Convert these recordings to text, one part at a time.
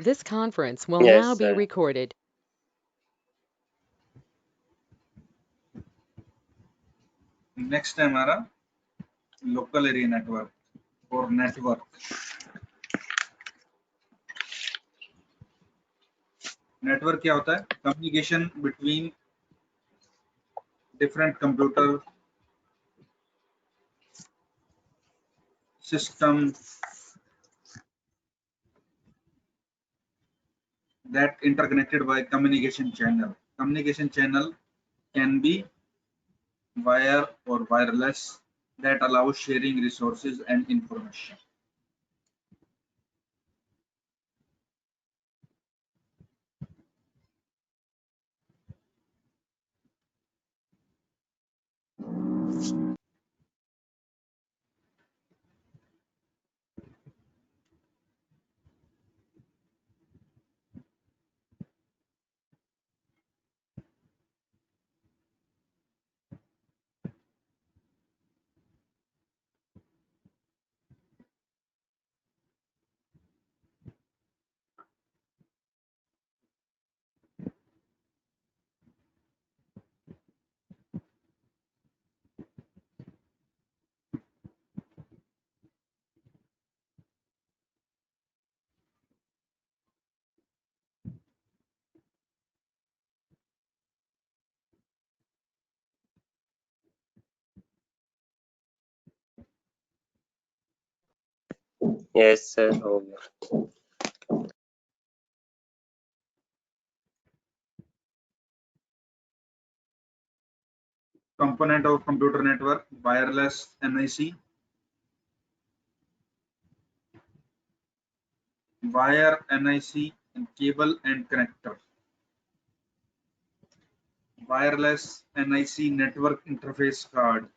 This conference will Yes, now be sir. recorded. Next है हमारा local area network और network. Network क्या होता है? Communication between different computer system that interconnected by communication channel. Communication channel can be wire or wireless that allows sharing resources and information. Yes, sir. हो गया। Component of computer network, wireless NIC, wire NIC, and cable and connector. Wireless NIC network interface card.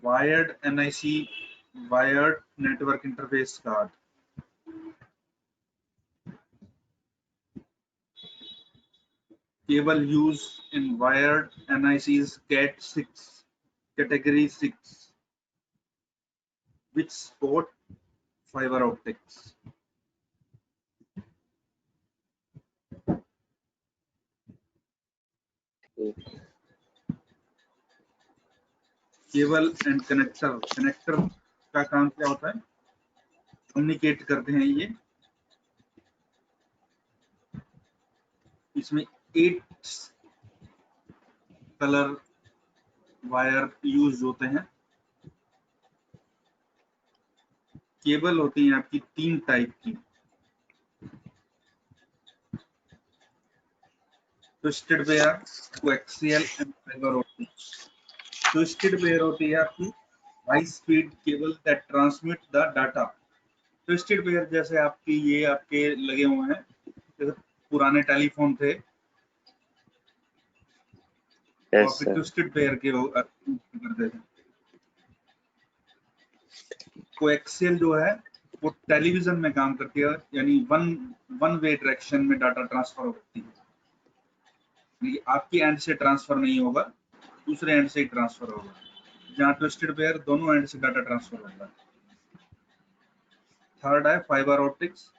Wired NIC, wired network interface card. Cable used in wired NICs Cat6 category 6 which support fiber optics. Cable and connector, connector का काम क्या होता है? Communicate करते हैं ये। इसमें 8 colour wire use होते हैं। केबल होती है आपकी 3 टाइप की, twisted pair, coaxial and fibre optic. Twisted pair होती है आपकी high speed cable that transmit the data. Twisted pair जैसे आपकी ये आपके लगे हुए हैं, जैसे पुराने टेलीफोन थे तो Yes, आपके sir. ट्विस्टेड पेयर के करते थे। कोएक्सियल जो है वो टेलीविजन में काम करती है, यानी वन वे डायरेक्शन में डाटा ट्रांसफर होती है। ये आपकी एंड से ट्रांसफर नहीं होगा, दूसरे एंड से ही ट्रांसफर होगा। जहाँ ट्विस्टेड पेयर दोनों एंड से डाटा ट्रांसफर होगा। थर्ड है फाइबर ऑप्टिक्स।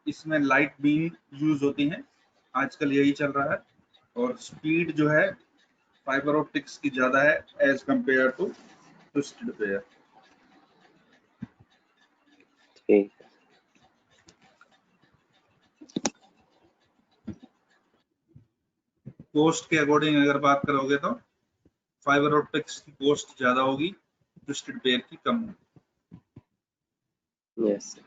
इसमें लाइट बीम यूज होती है, आजकल यही चल रहा है, और स्पीड जो है फाइबर ऑप्टिक्स की ज्यादा है as compared to twisted pair. ठीक। कॉस्ट के अकॉर्डिंग अगर बात करोगे तो फाइबर ऑप्टिक्स की कॉस्ट ज्यादा होगी, ट्विस्टेड पेयर की कम होगी। Yes, sir.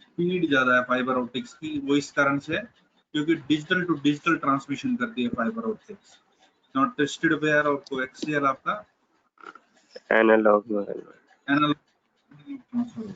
स्पीड ज्यादा है फाइबर ऑप्टिक्स की, वो इस कारण से क्योंकि डिजिटल टू डिजिटल ट्रांसमिशन करती है fibre optics. Not twisted pair और कोएक्सियल आपका Analog. Analog transfer.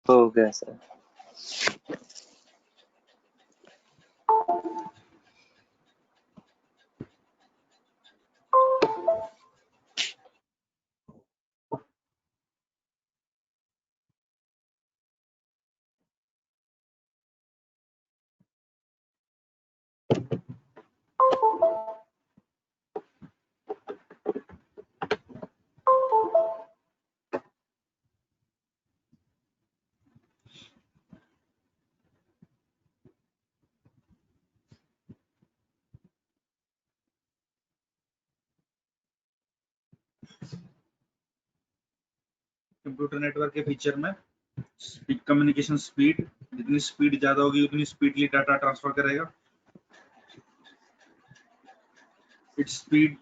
हो गया सर। कंप्यूटर नेटवर्क के फीचर में कम्युनिकेशन स्पीड, जितनी स्पीड ज्यादा होगी उतनी स्पीडली डाटा ट्रांसफर करेगा। It's speed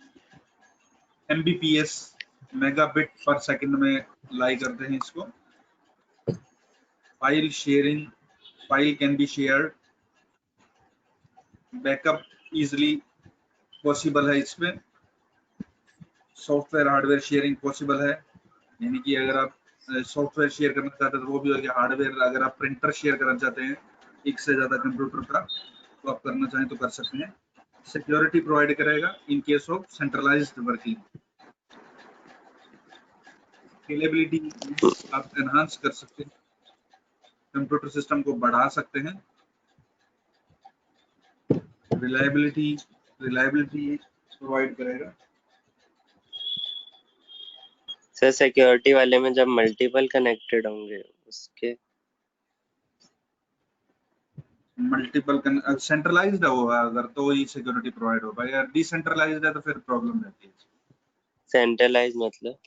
Mbps megabit per second में लाई करते हैं इसको। File sharing, file can be shared, backup easily possible है इसमें। सॉफ्टवेयर हार्डवेयर शेयरिंग पॉसिबल है, यानी कि अगर आप सॉफ्टवेयर शेयर करना चाहते हैं तो वो भी होगा। हार्डवेयर अगर आप प्रिंटर शेयर करना चाहते हैं एक से ज्यादा कंप्यूटर का, तो आप करना चाहें तो कर सकते हैं। सिक्योरिटी प्रोवाइड करेगा in case of centralised working. Scalability आप एनहांस कर सकते हैं, कंप्यूटर सिस्टम को बढ़ा सकते हैं। रिलायबिलिटी प्रोवाइड करेगा। सर सिक्योरिटी वाले में जब मल्टीपल कनेक्टेड होंगे उसके मल्टीपल सेंट्रलाइज्ड होगा अगर तो ही सिक्योरिटी प्रोवाइड होगा, अगर डिसेंट्रलाइज्ड है तो फिर प्रॉब्लम रहती है। सेंट्रलाइज मतलब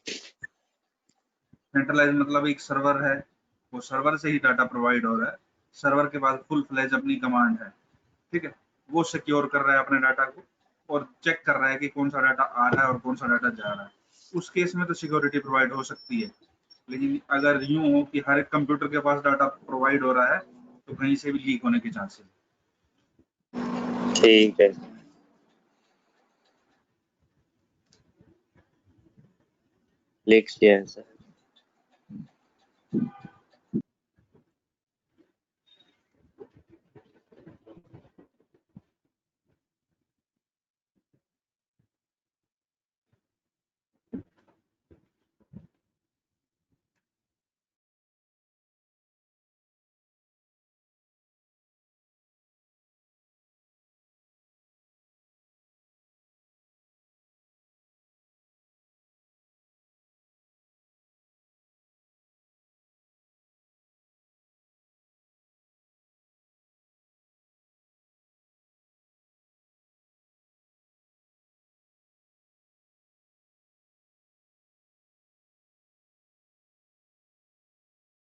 सेंट्रलाइज मतलब एक सर्वर है, वो सर्वर से ही डाटा प्रोवाइड हो रहा है, सर्वर के पास फुल फ्लेज अपनी कमांड है, ठीक है। वो सिक्योर कर रहा है अपने डाटा को और चेक कर रहा है कि कौन सा डाटा आ रहा है और कौन सा डाटा जा रहा है। उस केस में तो सिक्योरिटी प्रोवाइड हो सकती है। लेकिन अगर यूं हो कि हर एक कंप्यूटर के पास डाटा प्रोवाइड हो रहा है तो कहीं से भी लीक होने के चांसेस। ठीक है। लिख दिया है सर।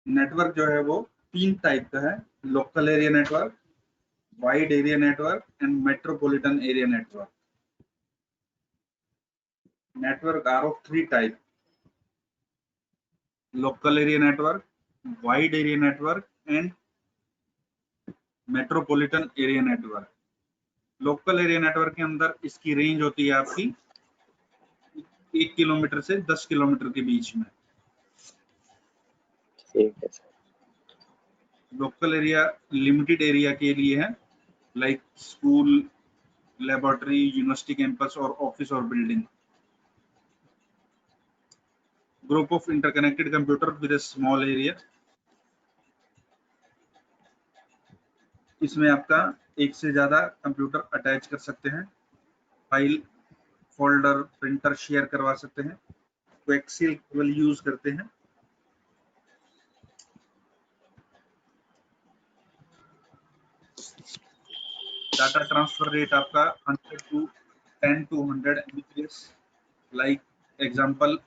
नेटवर्क जो है वो 3 टाइप का है, local area network, wide area network and metropolitan area network. Network are of 3 type, local area network, wide area network and metropolitan area network. Local area network के अंदर इसकी रेंज होती है आपकी 1 किलोमीटर से 10 किलोमीटर के बीच में। ठीक है sir. Local area limited area के लिए है, like school, laboratory, university campus और ऑफिस और building. Group of interconnected computer with a small area। इसमें आपका एक से ज्यादा कंप्यूटर अटैच कर सकते हैं, फाइल, फोल्डर, प्रिंटर शेयर करवा सकते हैं। तो एक्सेल केवल यूज करते हैं। डाटा ट्रांसफर रेट आपका 100 to 10 to 100 Mbps, like example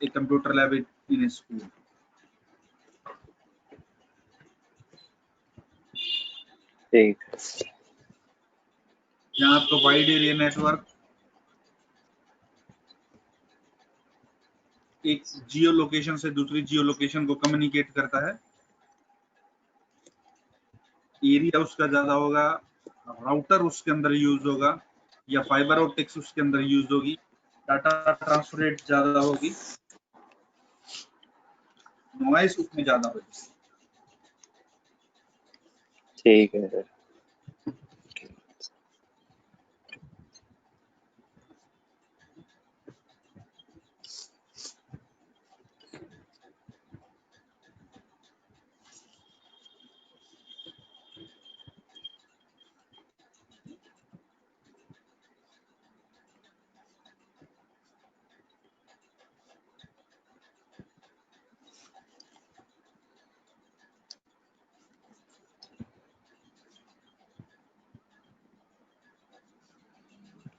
a computer lab in a school। ठीक है। यहाँ आपका वाइड एरिया नेटवर्क एक जियो लोकेशन से दूसरी जियो लोकेशन को कम्युनिकेट करता है। एरिया उसका ज्यादा होगा, राउटर उसके अंदर यूज होगा या फाइबर ऑप्टिक्स उसके अंदर यूज होगी, डाटा ट्रांसफर रेट ज्यादा होगी, नॉइस उसमें ज्यादा होगी। ठीक है सर।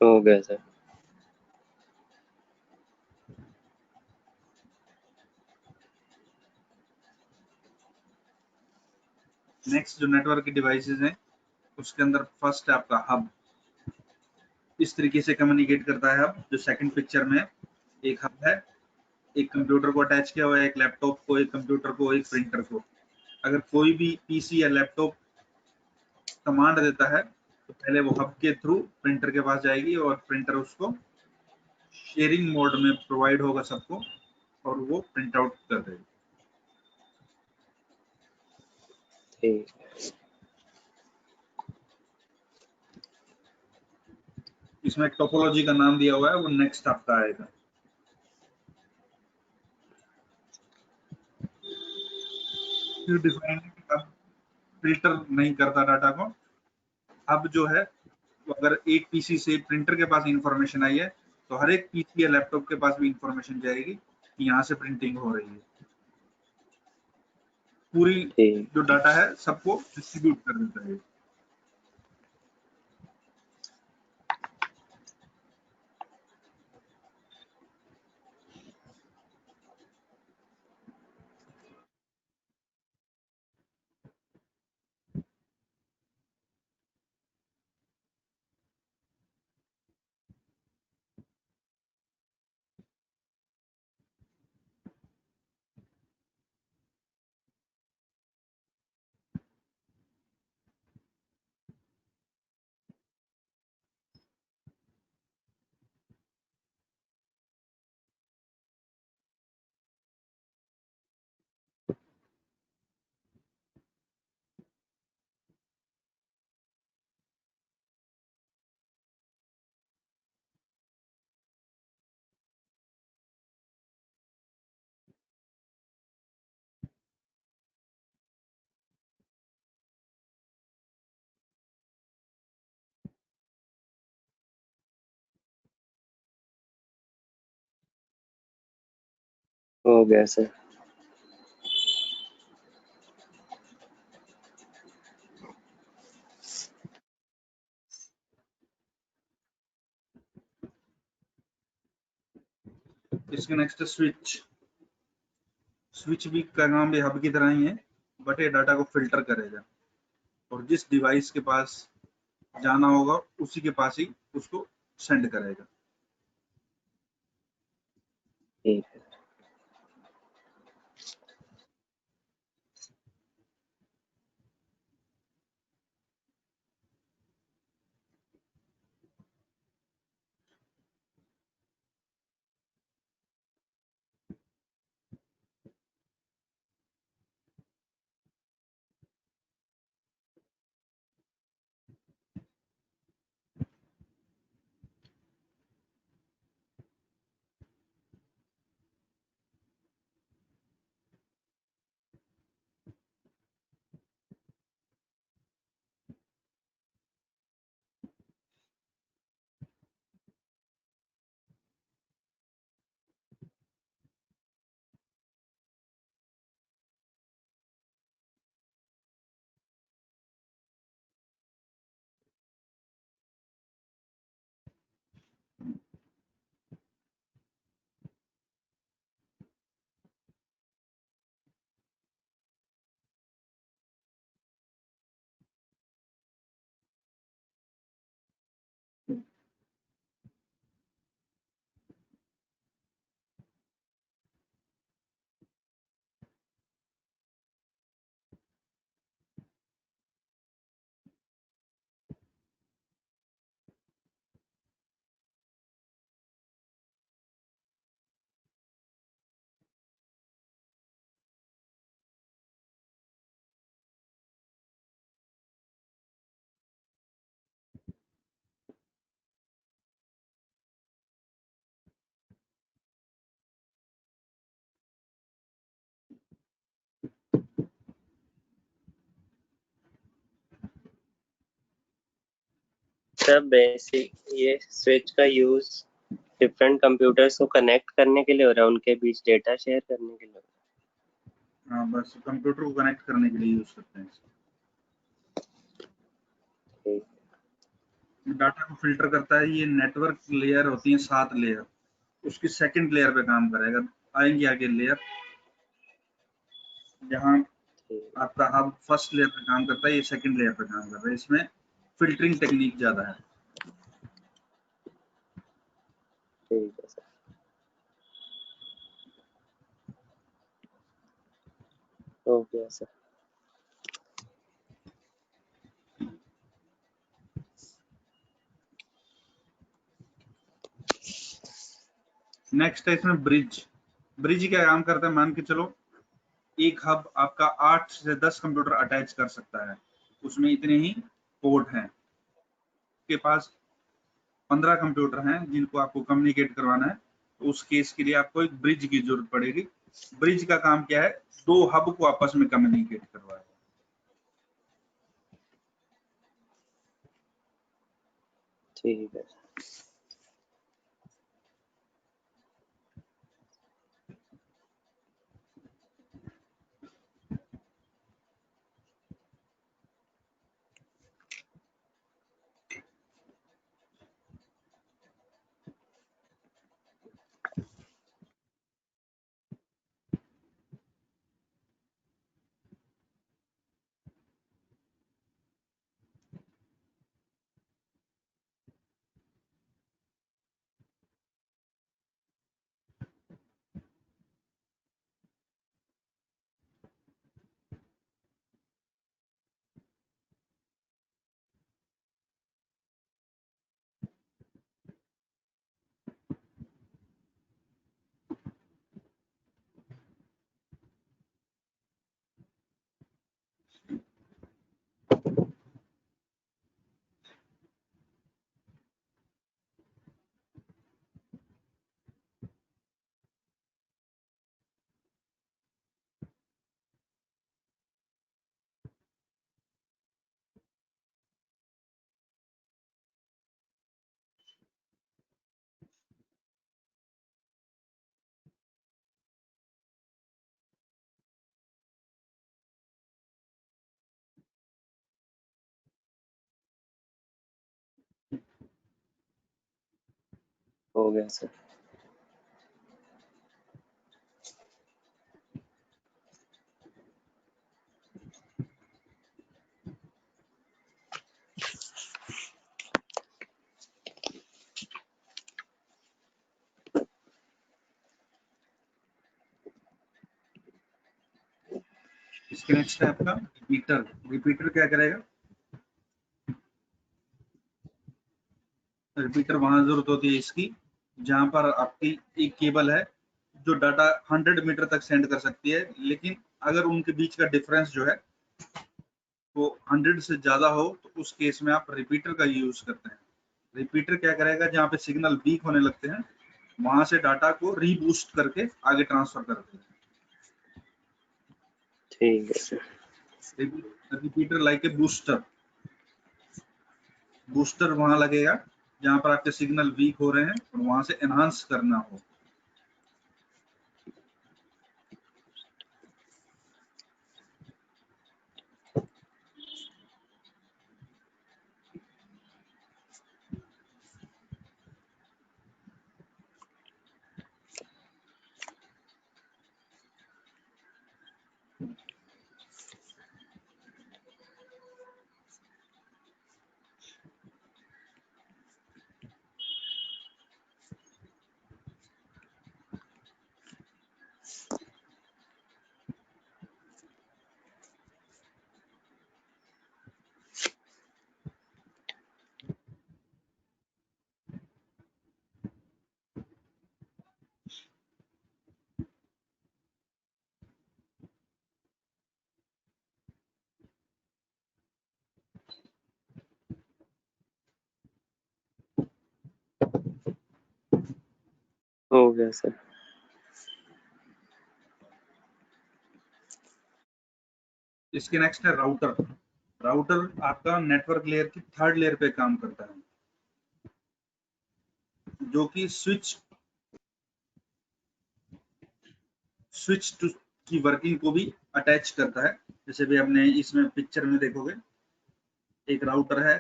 हो गया सर। नेक्स्ट जो नेटवर्क की डिवाइसेस हैं उसके अंदर फर्स्ट है आपका हब। इस तरीके से कम्युनिकेट करता है हब, जो सेकंड पिक्चर में एक हब है, एक कंप्यूटर को अटैच किया हुआ है, एक लैपटॉप को, एक कंप्यूटर को, एक प्रिंटर को। अगर कोई भी पीसी या लैपटॉप कमांड देता है तो पहले वो हब के थ्रू प्रिंटर के पास जाएगी और प्रिंटर उसको शेयरिंग मोड में प्रोवाइड होगा सबको और वो प्रिंट आउट कर देगा। ठीक। इसमें टोपोलॉजी का नाम दिया हुआ है, वो नेक्स्ट आपका आएगा। डिफाइन फिल्टर नहीं करता डाटा को। अब जो है तो अगर एक पीसी से प्रिंटर के पास इंफॉर्मेशन आई है तो हर एक पीसी या लैपटॉप के पास भी इंफॉर्मेशन जाएगी कि यहाँ से प्रिंटिंग हो रही है। पूरी ठीक। जो डाटा है सबको डिस्ट्रीब्यूट कर देता है। हो गया सर। इसके नेक्स्ट स्विच। स्विच भी का काम भी हब की तरह ही है, बट ये डाटा को फिल्टर करेगा और जिस डिवाइस के पास जाना होगा उसी के पास ही उसको सेंड करेगा। ठीक है। सर बेसिक ये स्विच का यूज डिफरेंट कंप्यूटर्स को कनेक्ट करने के लिए हो रहा है, उनके बीच डेटा शेयर करने के लिए हो रहा हाँ, बस कंप्यूटर को कनेक्ट करने के लिए यूज करते हैं इसको। है। डाटा को फिल्टर करता है। ये नेटवर्क लेयर होती है 7 लेयर, उसकी सेकंड लेयर पे काम करेगा। आएंगे आगे लेयर, जहाँ ठीक आपका हब फर्स्ट लेयर पे काम करता है, ये सेकंड लेयर पे काम कर रहा है। इसमें फिल्टरिंग टेक्निक ज्यादा है। ठीक है सर। हो गया सर। नेक्स्ट है इसमें ब्रिज। ब्रिज क्या काम करता है, मान के चलो एक हब आपका 8 से 10 कंप्यूटर अटैच कर सकता है, उसमें इतने ही पोर्ट हैं। के पास 15 कंप्यूटर हैं जिनको आपको कम्युनिकेट करवाना है, तो उस केस के लिए आपको एक ब्रिज की जरूरत पड़ेगी। ब्रिज का काम क्या है, दो हब को आपस में कम्युनिकेट करवाएगा। ठीक है। हो गया सर। इसके नेक्स्ट है आपका रिपीटर। रिपीटर क्या करेगा, रिपीटर वहां जरूरत होती है इसकी जहां पर आपकी एक केबल है जो डाटा 100 मीटर तक सेंड कर सकती है, लेकिन अगर उनके बीच का डिफरेंस जो है वो 100 से ज्यादा हो तो उस केस में आप रिपीटर का यूज करते हैं। रिपीटर क्या करेगा, जहाँ पे सिग्नल वीक होने लगते हैं वहां से डाटा को रीबूस्ट करके आगे ट्रांसफर करते हैं। ठीक है sir. Repeater like a booster. Booster वहां लगेगा जहां पर आपके सिग्नल वीक हो रहे हैं और वहां से एनहांस करना हो। हो गया सर। इसके नेक्स्ट है राउटर। राउटर आपका नेटवर्क लेयर की 3rd लेयर पे काम करता है। जो कि स्विच टू की वर्किंग को भी अटैच करता है। जैसे भी आपने इसमें पिक्चर में देखोगे, एक राउटर है,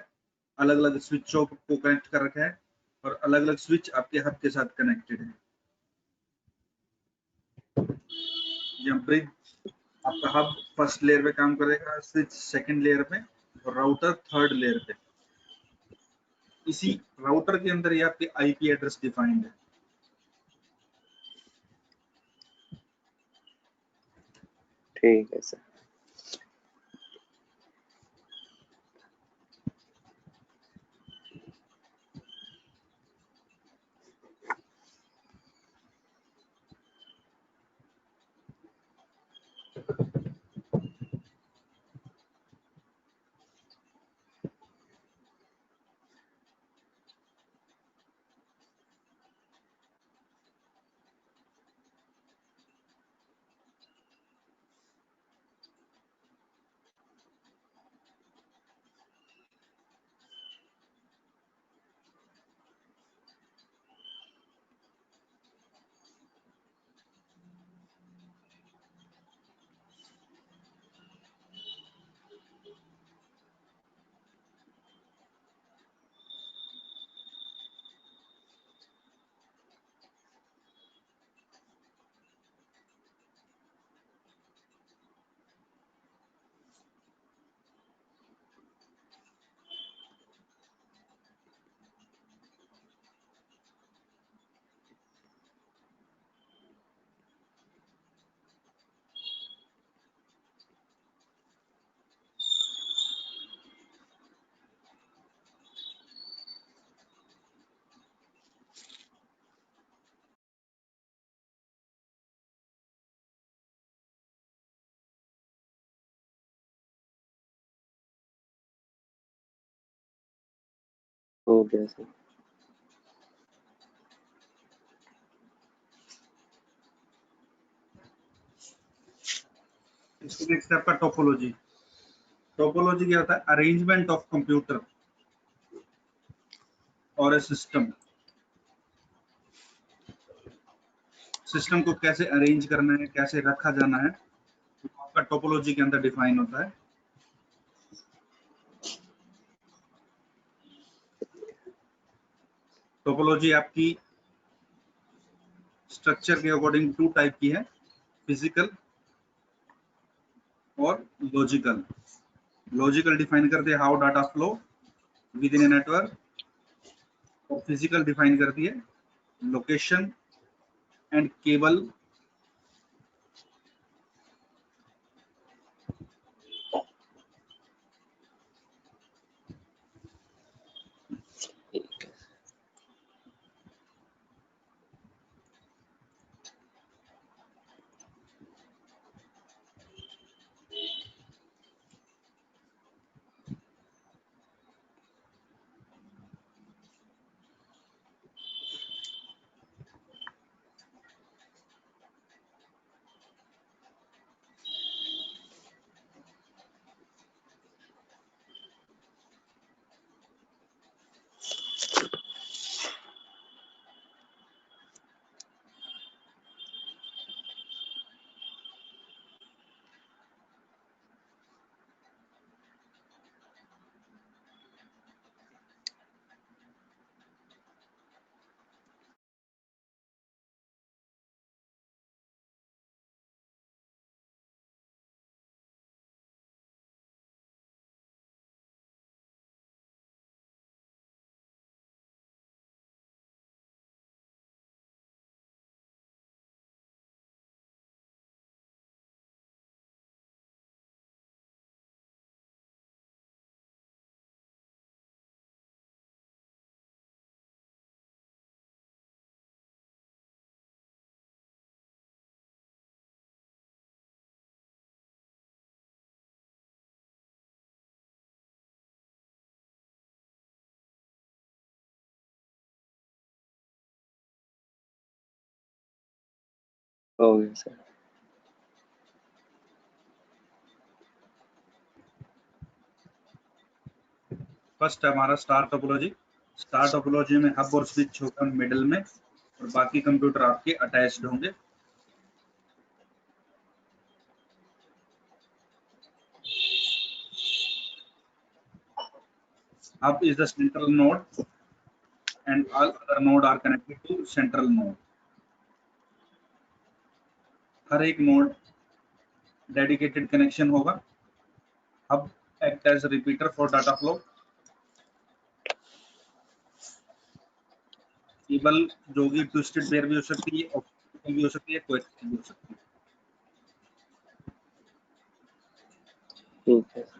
अलग अलग स्विचों को कनेक्ट कर रखा है और अलग अलग स्विच आपके हब के साथ कनेक्टेड है। ब्रिज आपका हब फर्स्ट लेयर पे काम करेगा, स्विच सेकंड लेयर पे और राउटर थर्ड लेयर पे। इसी राउटर के अंदर ये आपके आईपी एड्रेस डिफाइंड है। ठीक है सर। हो गया सर। इसको नेक्स्ट आपका टोपोलॉजी। टोपोलॉजी क्या होता है? अरेंजमेंट ऑफ कंप्यूटर और ए सिस्टम। सिस्टम को कैसे अरेंज करना है, कैसे रखा जाना है, तो आपका टोपोलॉजी के अंदर डिफाइन होता है। टोपोलॉजी आपकी स्ट्रक्चर के अकॉर्डिंग टू टाइप की है, फिजिकल और लॉजिकल। लॉजिकल डिफाइन करते हैं how data flow with in a network, और फिजिकल डिफाइन करती है लोकेशन एंड केबल ठीक है। हो गया सर। फर्स्ट है हमारा स्टार टोपोलॉजी। स्टार टोपोलॉजी में हब और स्विच होगा मिडिल में और बाकी कंप्यूटर आपके अटैच्ड होंगे। Hub is the central node and all other node are connected to central node. हर एक नोड डेडिकेटेड कनेक्शन होगा। Hub act as a repeater for data flow. Cable जो भी ट्विस्टेड पेयर भी हो सकती है, ऑप्टिकल भी हो सकती है, कोएक्सियल भी हो सकती है। ठीक है।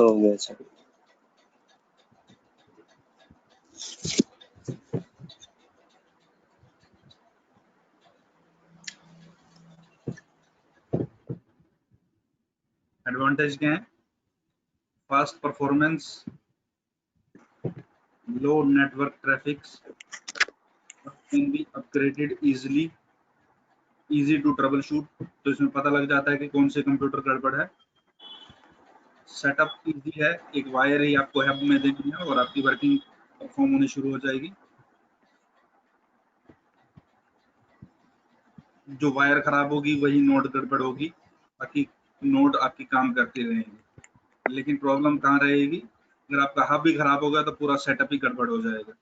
हो गया सर। एडवांटेज क्या है? Fast performance, low network traffic, can be upgraded easily, easy to troubleshoot. तो इसमें पता लग जाता है कि कौन से कंप्यूटर गड़बड़ है। सेटअप इजी है, एक वायर ही आपको हब में देनी है और आपकी वर्किंग परफॉर्म होनी शुरू हो जाएगी। जो वायर खराब होगी वही नोड गड़बड़ होगी, बाकी नोड आपकी काम करते रहेंगे। लेकिन प्रॉब्लम कहाँ रहेगी? अगर आपका हब भी खराब होगा तो पूरा सेटअप ही गड़बड़ हो जाएगा।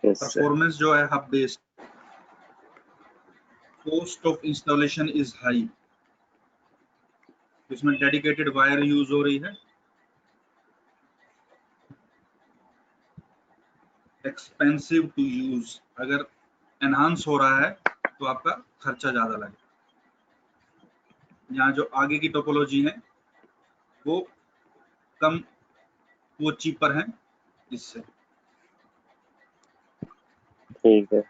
Yes sir. परफॉर्मेंस जो है hub based, cost of installation is high. इसमें डेडिकेटेड वायर यूज हो रही है। एक्सपेंसिव टू यूज, अगर एनहांस हो रहा है तो आपका खर्चा ज्यादा लगेगा। यहाँ जो आगे की टोपोलॉजी है वो कम, वो चीपर है इससे। ठीक है।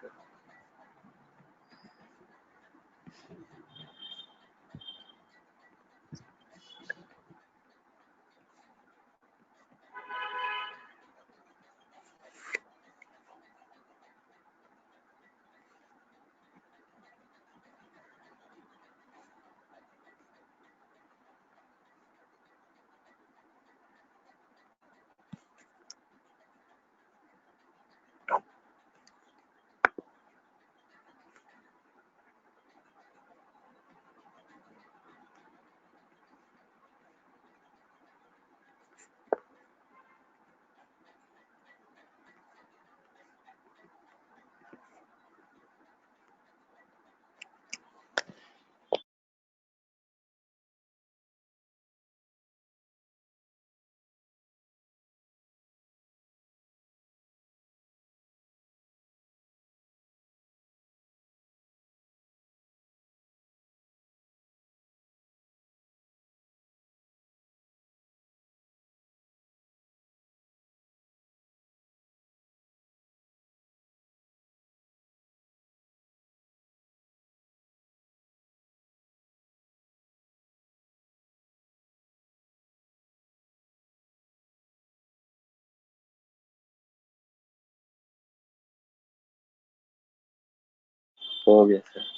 हो गया सर।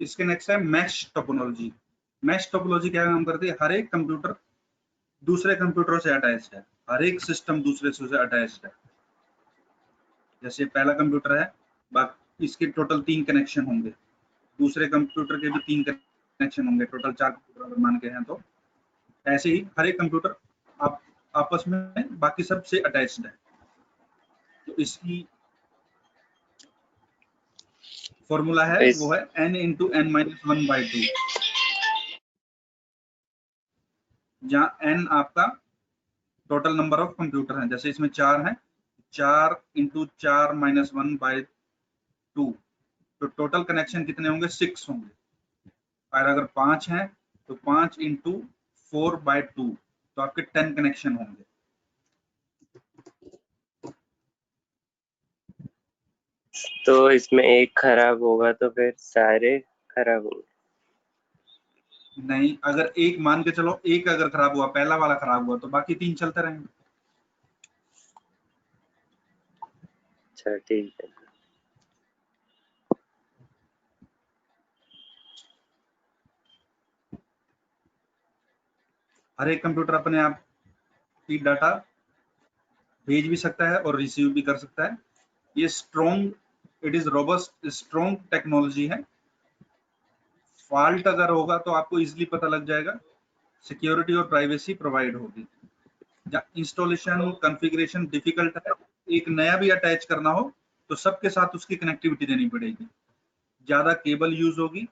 इसके नेक्स्ट है मैश टोपोलॉजी। मैश टोपोलॉजी क्या काम करती है? हर एक कंप्यूटर दूसरे कंप्यूटरों से अटैच्ड है, हर एक सिस्टम दूसरे से अटैच्ड है। जैसे पहला कंप्यूटर है, बाकी इसके टोटल 3 कनेक्शन होंगे, दूसरे कंप्यूटर के भी 3 कनेक्शन होंगे, टोटल 4 कंप्यूटर अगर मान के हैं तो। ऐसे ही हर एक कंप्यूटर आप आपस में बाकी सब से अटैच्ड है। तो इसकी फॉर्मूला है वो है n इंटू n माइनस 1/2, जहाँ n आपका टोटल नंबर ऑफ कंप्यूटर है। जैसे इसमें 4 हैं, 4 इंटू 4 माइनस 1/2, तो टोटल कनेक्शन कितने होंगे? 6 होंगे। और अगर 5 हैं तो 5 इंटू 4/2, तो आपके 10 कनेक्शन होंगे। तो इसमें एक खराब होगा तो फिर सारे खराब होंगे? नहीं, अगर एक मान के चलो, एक अगर खराब हुआ, पहला वाला खराब हुआ, तो बाकी 3 चलते रहेंगे। अच्छा ठीक है। हर एक कंप्यूटर अपने आप ही डाटा भेज भी सकता है और रिसीव भी कर सकता है। ये strong, it is robust strong technology है। फॉल्ट अगर होगा तो आपको इजीली पता लग जाएगा, सिक्योरिटी और प्राइवेसी प्रोवाइड होगी। इंस्टॉलेशन कॉन्फ़िगरेशन डिफिकल्ट है, एक नया भी अटैच करना हो तो सबके साथ उसकी कनेक्टिविटी देनी पड़ेगी, ज्यादा केबल यूज होगी,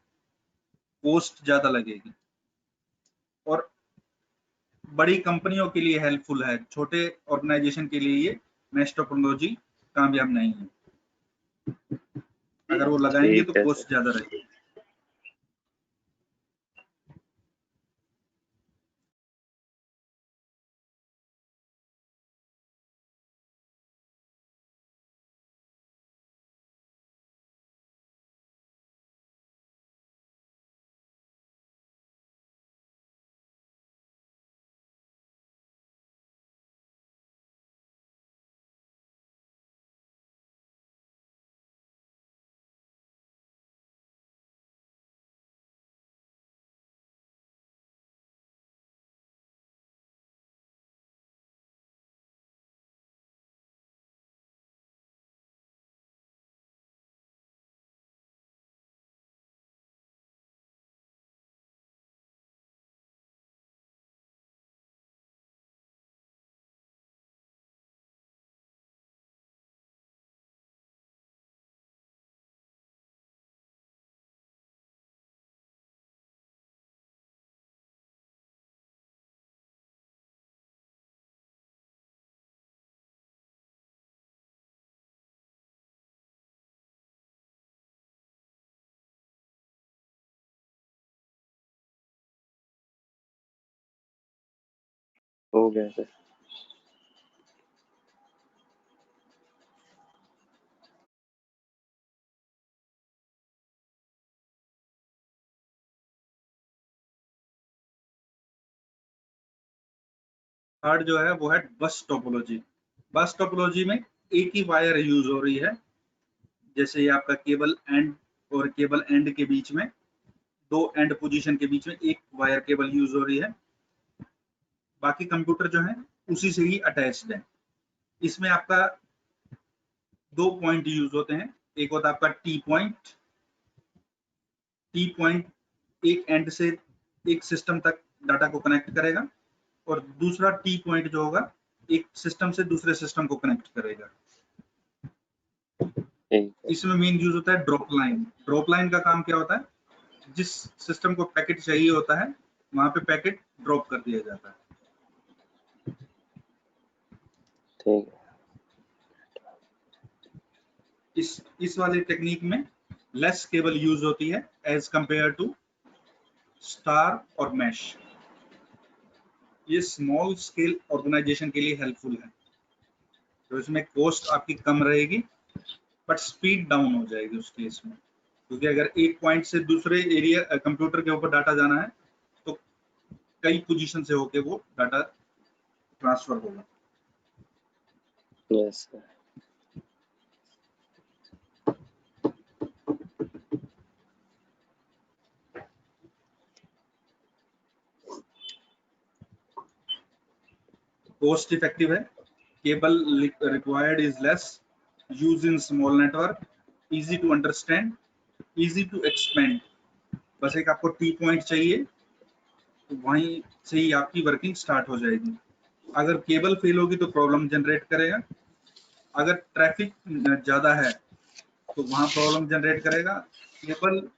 कॉस्ट ज्यादा लगेगी, और बड़ी कंपनियों के लिए हेल्पफुल है, छोटे ऑर्गेनाइजेशन के लिए ये मैश टोपोलॉजी कामयाब नहीं है। अगर वो लगाएंगे तो ठीक है सर। कॉस्ट ज्यादा रहेगी। हो गया सर। थर्ड जो है वो है बस टोपोलॉजी। बस टोपोलॉजी में एक ही वायर यूज हो रही है। जैसे ये आपका केबल एंड और केबल एंड के बीच में, दो एंड पोजीशन के बीच में एक वायर केबल यूज हो रही है। बाकी कंप्यूटर जो है उसी से ही अटैच्ड है। इसमें आपका 2 पॉइंट यूज होते हैं। एक होता है आपका टी पॉइंट। टी पॉइंट एक एंड से एक सिस्टम तक डाटा को कनेक्ट करेगा, और दूसरा टी पॉइंट जो होगा एक सिस्टम से दूसरे सिस्टम को कनेक्ट करेगा। ठीक है। इसमें मेन यूज होता है ड्रॉप लाइन। ड्रॉप लाइन का काम क्या होता है? जिस सिस्टम को पैकेट चाहिए होता है वहां पे पैकेट ड्रॉप कर दिया जाता है। ठीक है। इस वाली टेक्निक में लेस केबल यूज होती है एज कंपेयर टू स्टार और मैश। ये स्मॉल स्केल ऑर्गेनाइजेशन के लिए हेल्पफुल है, तो इसमें कॉस्ट आपकी कम रहेगी बट स्पीड डाउन हो जाएगी उस केस में। क्योंकि अगर एक पॉइंट से दूसरे एरिया कंप्यूटर के ऊपर डाटा जाना है तो कई पोजीशन से होके वो डाटा ट्रांसफर होगा। Yes sir. कॉस्ट इफेक्टिव है, cable required is less, use in small network, easy to understand, easy to expand. बस एक आपको टी पॉइंट चाहिए, तो वहीं से ही आपकी वर्किंग स्टार्ट हो जाएगी। अगर केबल फेल होगी तो प्रॉब्लम जनरेट करेगा, अगर ट्रैफिक ज्यादा है तो वहां प्रॉब्लम जनरेट करेगा। केबल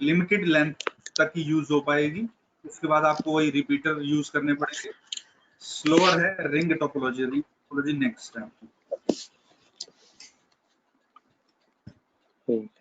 लिमिटेड लेंथ तक ही यूज हो पाएगी, उसके बाद आपको वही रिपीटर यूज करने पड़ेंगे। स्लोअर है रिंग टोपोलॉजी, नेक्स्ट है। ठीक है।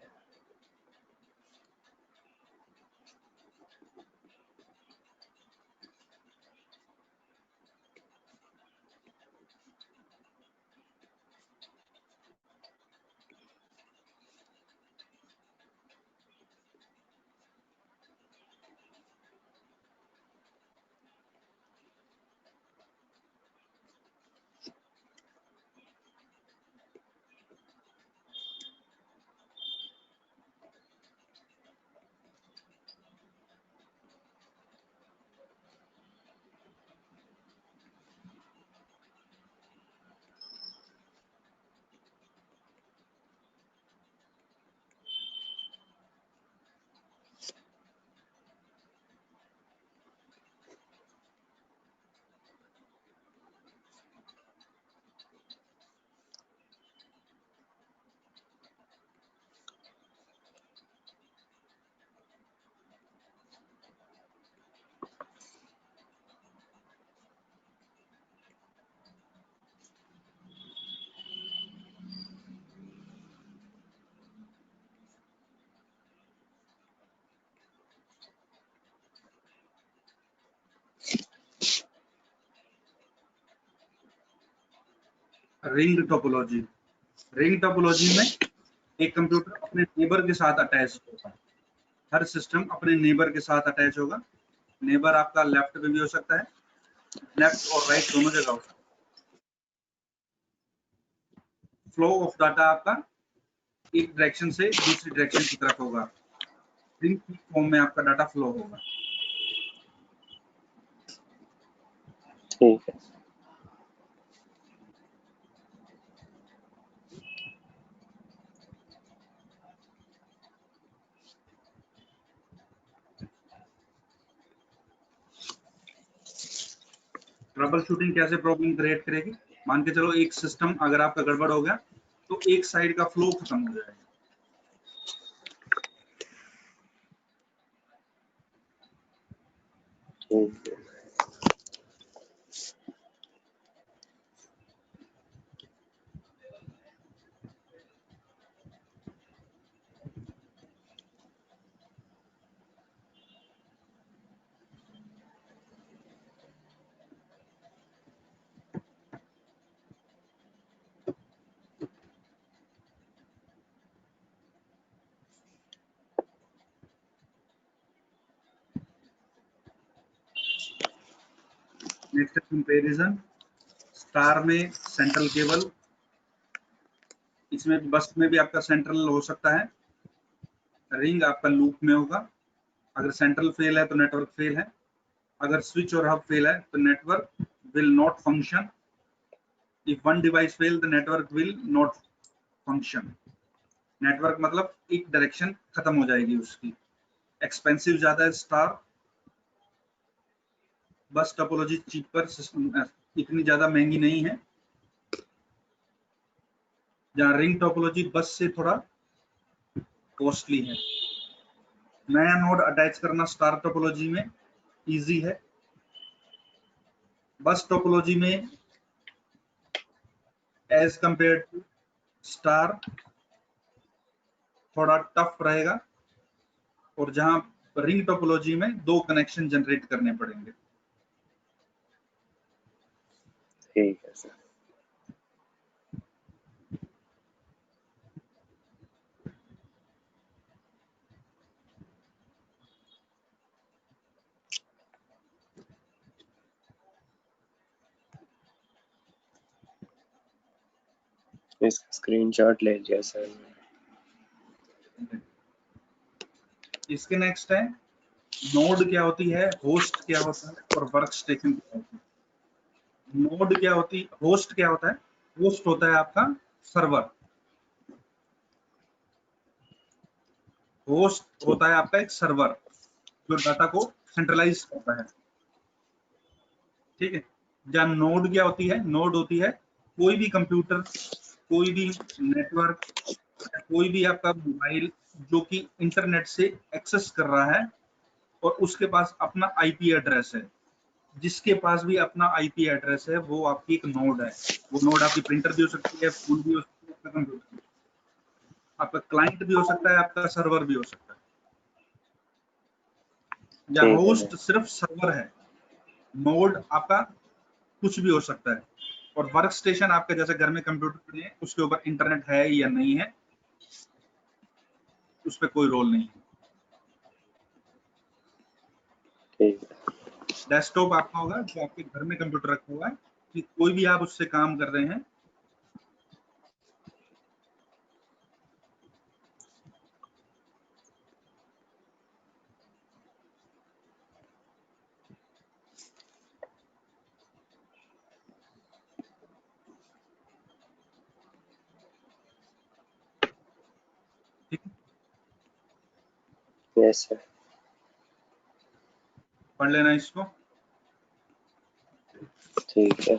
रिंग टोपोलॉजी, रिंग टोपोलॉजी में एक कंप्यूटर अपने नेबर के साथ अटैच होगा। हर सिस्टम अपने नेबर के साथ अटैच होगा। नेबर आपका लेफ्ट में भी हो सकता है, लेफ्ट और राइट दोनों जगह हो सकता है। फ्लो ऑफ डाटा आपका एक डायरेक्शन से दूसरी डायरेक्शन की तरफ होगा। रिंग की फॉर्म में आपका डाटा फ्लो होगा। ठीक है। ट्रबल शूटिंग कैसे प्रॉब्लम क्रिएट करेगी? मान के चलो एक सिस्टम अगर आपका गड़बड़ हो गया तो एक साइड का फ्लो खत्म हो जाएगा। ठीक है। नेक्स्ट कंपैरिजन, स्टार में सेंट्रल केबल, इसमें बस में भी आपका सेंट्रल हो सकता है। रिंग आपका लूप में होगा। अगर सेंट्रल फेल है तो नेटवर्क फेल है। अगर स्विच और हब फेल है तो network will not function. If one device fail the network will not function. Network मतलब एक डायरेक्शन खत्म हो जाएगी उसकी। एक्सपेंसिव ज्यादा है स्टार। बस टोपोलॉजी चीपर सिस्टम, इतनी ज्यादा महंगी नहीं है। जहाँ रिंग टोपोलॉजी बस से थोड़ा कॉस्टली है। नया नोड अटैच करना स्टार टोपोलॉजी में इजी है। बस टोपोलॉजी में एज कंपेयर टू स्टार थोड़ा टफ रहेगा। और जहां रिंग टोपोलॉजी में दो कनेक्शन जनरेट करने पड़ेंगे। ठीक है सर। इसका स्क्रीनशॉट ले लिया सर। इसके नेक्स्ट है नोड क्या होती है, होस्ट क्या होता है और वर्क स्टेशन क्या होती है। नोड क्या होती, होस्ट क्या होता है, होस्ट होता है आपका सर्वर, होस्ट होता है आपका एक सर्वर जो डाटा को सेंट्रलाइज करता है, ठीक है। जहाँ नोड क्या होती है, नोड होती है कोई भी कंप्यूटर, कोई भी नेटवर्क, कोई भी आपका मोबाइल जो कि इंटरनेट से एक्सेस कर रहा है और उसके पास अपना आईपी एड्रेस है, जिसके पास भी अपना आईपी एड्रेस है वो आपकी एक नोड है। वो नोड आपकी प्रिंटर भी हो सकती है, फोन भी हो सकती है, आपका कंप्यूटर भी, आपका क्लाइंट भी हो सकता है, आपका सर्वर भी हो सकता है। या ठीक है होस्ट सिर्फ सर्वर है, नोड आपका कुछ भी हो सकता है। और वर्क स्टेशन आपके जैसे घर में कंप्यूटर है, उसके ऊपर इंटरनेट है या नहीं है, उस पर कोई रोल नहीं है। ठीक है। डेस्कटॉप आपका होगा जो आपके घर में कंप्यूटर रखा हुआ है कि कोई भी आप उससे काम कर रहे हैं, ठीक है। Yes sir. पढ़ लेना इसको। ठीक है।